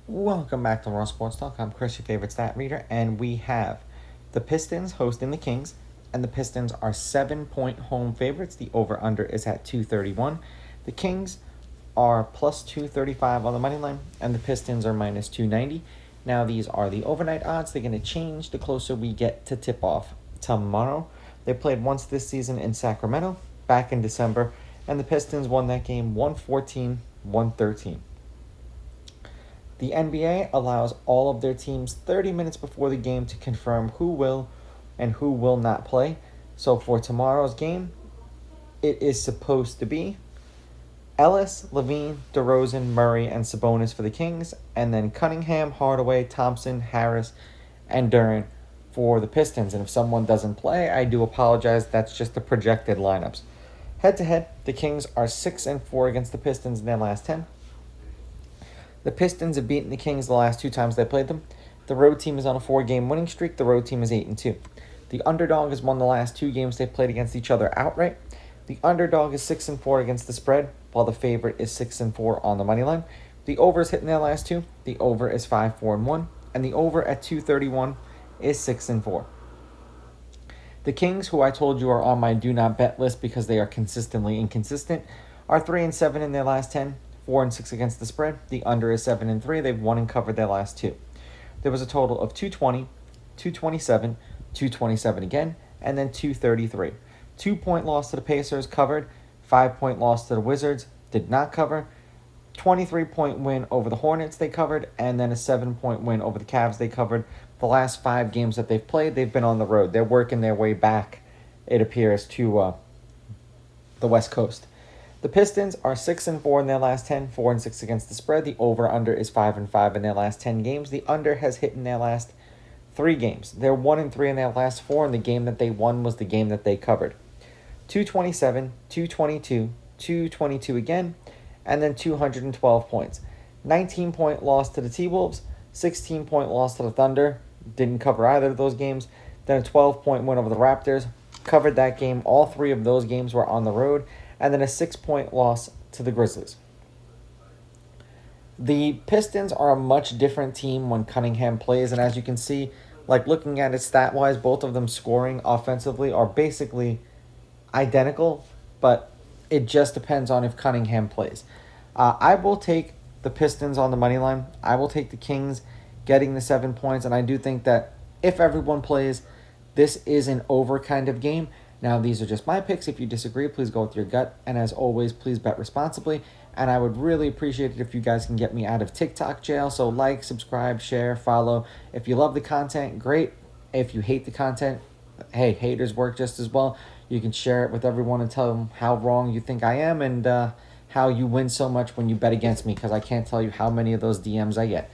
Welcome back to Raw Sports Talk. I'm Chris, your favorite stat reader, and we have the Pistons hosting the Kings, and the Pistons are 7-point home favorites. The over-under is at 231. The Kings are plus 235 on the money line, and the Pistons are minus 290. Now, these are the overnight odds. They're going to change the closer we get to tip-off tomorrow. They played once this season in Sacramento, back in December, and the Pistons won that game 114-113. The NBA allows all of their teams 30 minutes before the game to confirm who will and who will not play. So for tomorrow's game, it is supposed to be Ellis, Levine, DeRozan, Murray, and Sabonis for the Kings, and then Cunningham, Hardaway, Thompson, Harris, and Durant for the Pistons. And if someone doesn't play, I do apologize. That's just the projected lineups. Head-to-head, the Kings are 6-4 against the Pistons in their last 10. The Pistons have beaten the Kings the last 2 times they played them. The road team is on a 4-game winning streak. The road team is 8-2. The underdog has won the last 2 games they played against each other outright. The underdog is 6-4 against the spread, while the favorite is 6-4 on the money line. The over is hitting their last 2. The over is 5-4-1, and the over at 231 is 6-4. The Kings, who I told you are on my do not bet list because they are consistently inconsistent, are 3-7 in their last 10. 4-6 against the spread. The under is 7-3. They've won and covered their last 2. There was a total of 220, 227, 227 again, and then 233. 2-point loss to the Pacers covered. 5-point loss to the Wizards did not cover. 23-point win over the Hornets they covered, and then a 7-point win over the Cavs they covered. The last 5 games that they've played, they've been on the road. They're working their way back, it appears, to the West Coast. The Pistons are 6-4 in their last 10, 4-6 against the spread. The over-under is 5-5 in their last 10 games. The under has hit in their last 3 games. They're 1-3 in their last 4, and the game that they won was the game that they covered. 227, 222, 222 again, and then 212 points. 19-point loss to the T-Wolves, 16-point loss to the Thunder. Didn't cover either of those games. Then a 12-point win over the Raptors. Covered that game. All 3 of those games were on the road. And then a 6-point loss to the Grizzlies. The Pistons are a much different team when Cunningham plays, and as you can see, like looking at it stat-wise, both of them scoring offensively are basically identical, but it just depends on if Cunningham plays. I will take the Pistons on the money line. I will take the Kings getting the 7 points, and I do think that if everyone plays, this is an over kind of game. Now, these are just my picks. If you disagree, please go with your gut. And as always, please bet responsibly. And I would really appreciate it if you guys can get me out of TikTok jail. So like, subscribe, share, follow. If you love the content, great. If you hate the content, hey, haters work just as well. You can share it with everyone and tell them how wrong you think I am and how you win so much when you bet against me, because I can't tell you how many of those DMs I get.